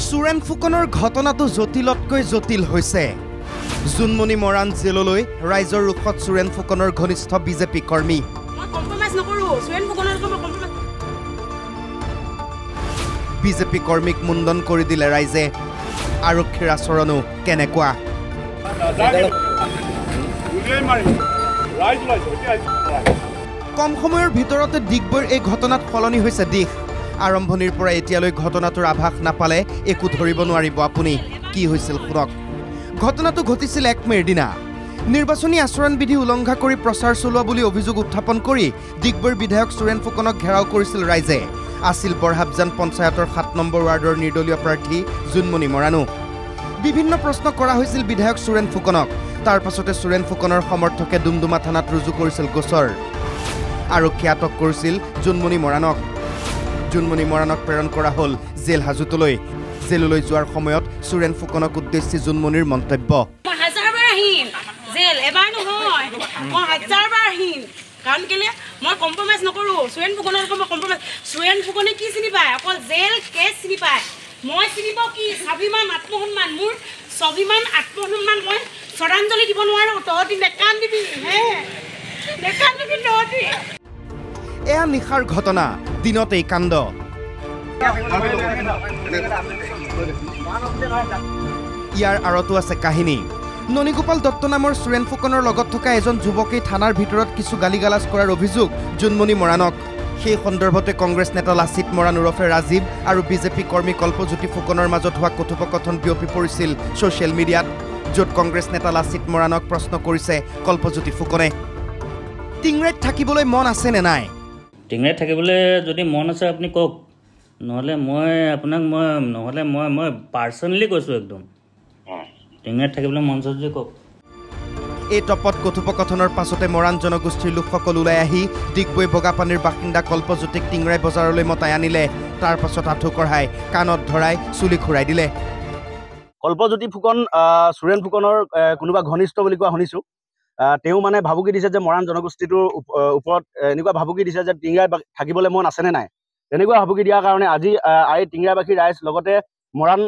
সুৰেন ফুকনৰ ঘটনাটো জটিলতকৈ জটিল হৈছে। জুনমণি মৰাণ জেললৈ ৰাইজৰ ৰুখত সুৰেন ফুকনৰ ঘনিষ্ঠ বিজেপি কৰ্মী। বিজেপি কৰ্মীক মুণ্ডন কৰি দিলে ৰাইজে। আৰক্ষীৰ আচৰণো কেনেকুৱা? কম সময়ৰ ভিতৰতে ডিগবৈৰ এই ঘটনাত সলনি হৈছে দিশ। আৰম্ভণিৰ পৰা এতিয়ালৈ ঘটনাটোৰ আভাস নাপালে একো ধৰিব নোৱাৰিব আপুনি। কি হৈছিল শুনক। ঘটনাটো ঘটিছিল 1 মেৰ দিনা। নিৰ্বাচনী আচৰণবিধি উলংঘা কৰি প্ৰচাৰ চলোৱা বুলি অভিযোগ উত্থাপন কৰি ডিগবৈৰ বিধায়ক সুৰেন ফুকনক ঘেৰাও কৰিছিল ৰাইজে। আছিল বৰহাবজান পঞ্চায়তৰ 7 নম্বৰ ৱাৰ্ডৰ নিৰ্দলীয় প্ৰাৰ্থী জুনমণি মৰাণো। বিভিন্ন প্ৰশ্ন কৰা হৈছিল বিধায়ক সুৰেন ফুকনক। তাৰ পাছতে সুৰেন ফুকনৰ সমৰ্থকে ডুমডুমা থানাত ৰুজু কৰিছিল গোচৰ। আৰক্ষীয়ে আটক কৰিছিল জুনমণি মৰাণক। জুনমণি মৰাণক প্ৰেৰণ কৰা হ'ল জেল হাজতলৈ। জেললৈ যোৱাৰ সময়ত সুৰেন ফুকনক উদ্দেশ্যি জুনমণিৰ মন্তব্য। কাৰণ কেলে মই কম্প্ৰমাইজ নকৰোঁ। সুৰেন ফুকনৰ মই কম্প্ৰমাইজ। সুৰেন ফুকনে কি চিনি পায়? অকল জেল কেছ চিনি পায়। মই চিনি পাওঁ কি স্বাভিমান আত্মসন্মান। মোৰ স্বাভিমান আত্মসন্মান মই শ্ৰদ্ধাঞ্জলি দিব নোৱাৰোঁ। তহঁতি নেকান দিবি হে, নেকান দিবি তহঁতি। এয়া নিশাৰ ঘটনা, দিনতেই কাণ্ড। ইয়াৰ আঁৰতো আছে কাহিনী। ননীগোপাল দত্ত নামৰ সুৰেন ফুকনৰ লগত থকা এজন যুৱকেই থানাৰ ভিতৰত কিছু গালিগালাজ কৰাৰ অভিযোগ জুনমণি মৰাণক। সেই সন্দৰ্ভতে কংগ্ৰেছ নেতা লাচিত মৰাণ ওৰফে ৰাজীৱ আৰু বিজেপি কৰ্মী কল্পজ্যোতি ফুকনৰ মাজত হোৱা কথোপকথন বিয়পি পৰিছিল ছ'চিয়েল মিডিয়াত, য'ত কংগ্ৰেছ নেতা লাচিত মৰাণক প্ৰশ্ন কৰিছে কল্পজ্যোতি ফুকনে। টিংৰাইত থাকিবলৈ মন আছে নে নাই? টিংৰাইত থাকিবলৈ যদি মন আছে আপুনি কওক, নহ'লে মই আপোনাক মই পাৰ্চনেলি কৈছোঁ একদম। টিংৰাইত থাকিবলৈ মন আছে যদি কওক। এই টপত কথোপকথনৰ পাছতে মৰাণ জনগোষ্ঠীৰ লোকসকল ওলাই আহি ডিগবৈ বগাপানীৰ বাসিন্দা কল্পজ্যোতিক টিংৰাই বজাৰলৈ মতাই আনিলে। তাৰ পাছত আঁঠু কঢ়াই কাণত ধৰাই চুলি খুৰাই দিলে। কল্পজ্যোতি ফুকন সুৰেন ফুকনৰ কোনোবা ঘনিষ্ঠ বুলি কোৱা শুনিছোঁ। তেওঁ মানে ভাবুকি দিছে যে মৰাণ জনগোষ্ঠীটোৰ ওপৰত এনেকুৱা ভাবুকি দিছে যে টিংৰাইত থাকিবলৈ মন আছেনে নাই। তেনেকুৱা ভাবুকি দিয়াৰ কাৰণে আজি এই টিংৰাইবাসী ৰাইজ লগতে মৰাণ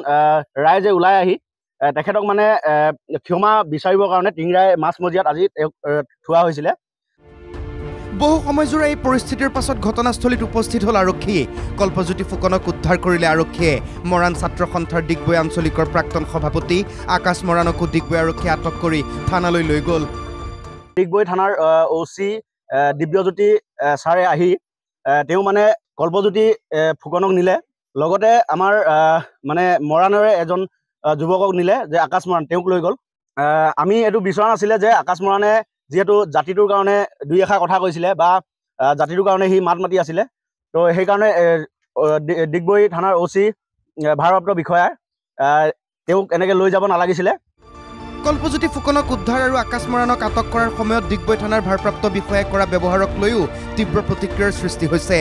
ৰাইজে ওলাই আহি তেখেতক মানে ক্ষমা বিচাৰিবৰ কাৰণে টিংৰাই মাছমজিয়াত আজি থোৱা হৈছিলে। বহু সময়জোৰা এই পৰিস্থিতিৰ পাছত ঘটনাস্থলীত উপস্থিত হ'ল আৰক্ষী। কল্পজ্যোতি ফুকনক উদ্ধাৰ কৰিলে আৰক্ষীয়ে। মৰাণ ছাত্ৰ সন্থাৰ ডিগবৈ আঞ্চলিকৰ প্ৰাক্তন সভাপতি আকাশ মৰাণকো ডিগবৈ আৰক্ষীয়ে আটক কৰি থানালৈ লৈ গ'ল। ডিগবৈ থানাৰ OC দিব্যজ্যোতি ছাৰে আহি তেওঁ মানে কল্পজ্যোতি ফুকনক নিলে। লগতে আমাৰ মানে মৰাণৰে এজন যুৱকক নিলে যে আকাশ মৰাণ, তেওঁক লৈ গ'ল। আমি এইটো বিচৰা নাছিলে যে আকাশ মৰাণে যিহেতু জাতিটোৰ কাৰণে 2 এষাৰ কথা কৈছিলে বা জাতিটোৰ কাৰণে সি মাত মাতি আছিলে, তো সেইকাৰণে ডিগবৈ থানাৰ OC ভাৰপ্ৰাপ্ত বিষয়াই তেওঁক এনেকৈ লৈ যাব নালাগিছিলে। কল্পজ্যোতি ফুকনক উদ্ধাৰ আৰু আকাশ মৰাণক আটক কৰাৰ সময়ত ডিগবৈ থানাৰ ভাৰপ্ৰাপ্ত বিষয়াই কৰা ব্যৱহাৰক লৈও তীব্ৰ প্ৰতিক্ৰিয়াৰ সৃষ্টি হৈছে।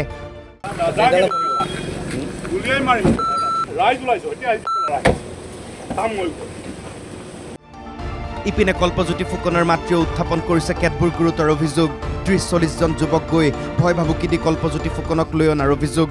ইপিনে কল্পজ্যোতি ফুকনৰ মাতৃয়ে উত্থাপন কৰিছে কেতবোৰ গুৰুতৰ অভিযোগ। 30-40 জন যুৱক গৈ ভয় ভাবুকি দি কল্পজ্যোতি ফুকনক লৈ অনাৰ অভিযোগ।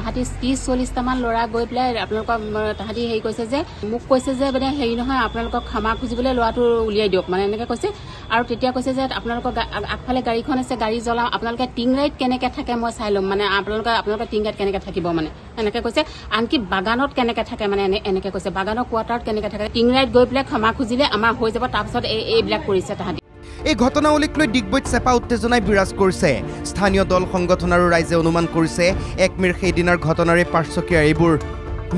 তাহাঁতি 30-40টামান ল'ৰা গৈ পেলাই আপোনালোকক তাহাঁতি হেৰি কৈছে যে মোক কৈছে যে মানে হেৰি নহয়, আপোনালোকক ক্ষমা খুজিবলৈ ল'ৰাটো উলিয়াই দিয়ক মানে এনেকৈ কৈছে। আৰু তেতিয়া কৈছে যে আপোনালোকৰ আগফালে গাড়ীখন আছে, গাড়ী জ্বলাওঁ, আপোনালোকে টিংৰাইত কেনেকৈ থাকে মই চাই ল'ম, মানে আপোনালোকে টিংৰাইত কেনেকৈ থাকিব মানে এনেকৈ কৈছে। আনকি বাগানত কেনেকৈ থাকে মানে এনেকৈ কৈছে, বাগানৰ কোৱাৰ্টাৰত কেনেকৈ থাকে। টিংৰাইত গৈ পেলাই ক্ষমা খুজিলে আমাৰ হৈ যাব। তাৰপিছত এইবিলাক কৰিছে তাহাঁতি। এই ঘটনাৱলীক লৈ ডিগবৈত চেপা উত্তেজনাই বিৰাজ কৰিছে। স্থানীয় দল সংগঠন আৰু ৰাইজে অনুমান কৰিছে 1 মেৰ সেইদিনাৰ ঘটনাৰে পাৰ্শ্বকীয়া এইবোৰ।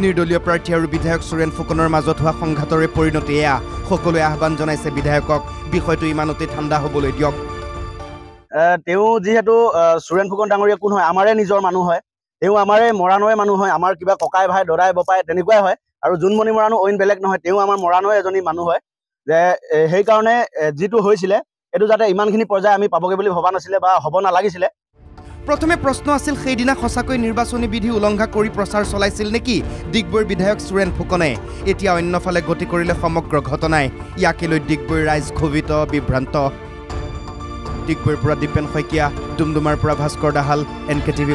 নিৰ্দলীয় প্ৰাৰ্থী আৰু বিধায়ক সুৰেন ফুকনৰ মাজত হোৱা সংঘাতৰে পৰিণতি এয়া। সকলোৱে আহ্বান জনাইছে বিধায়কক বিষয়টো ইমানতে ঠাণ্ডা হ'বলৈ দিয়ক। তেওঁ যিহেতু সুৰেন ফুকন ডাঙৰীয়া কোন হয়? আমাৰে নিজৰ মানুহ হয়। তেওঁ আমাৰে মৰাণৰে মানুহ হয়। আমাৰ কিবা ককাই ভাই দদাই বপাই তেনেকুৱাই হয়। আৰু জুনমণি মৰাণো অইন বেলেগ নহয়, তেওঁ আমাৰ মৰাণৰে এজনী মানুহ হয়। যে সেইকাৰণে যিটো হৈছিলে এইটো যাতে ইমানখিনি পৰ্যায় আমি পাবগৈ বুলি ভবা নাছিলে বা হ'ব নালাগিছিলে। প্ৰথমে প্ৰশ্ন আছিল সেইদিনা সঁচাকৈ নিৰ্বাচনী বিধি উলংঘা কৰি প্ৰচাৰ চলাইছিল নেকি ডিগবৈৰ বিধায়ক সুৰেন ফুকনে? এতিয়া অন্যফালে গতি কৰিলে সমগ্ৰ ঘটনাই। ইয়াকে লৈ ডিগবৈৰ ৰাইজ ক্ষোভিত বিভ্ৰান্ত। ডিগবৈৰ পৰা দীপেন শইকীয়া, ডুমডুমাৰ পৰা ভাস্কৰ দাহাল, NKTV+।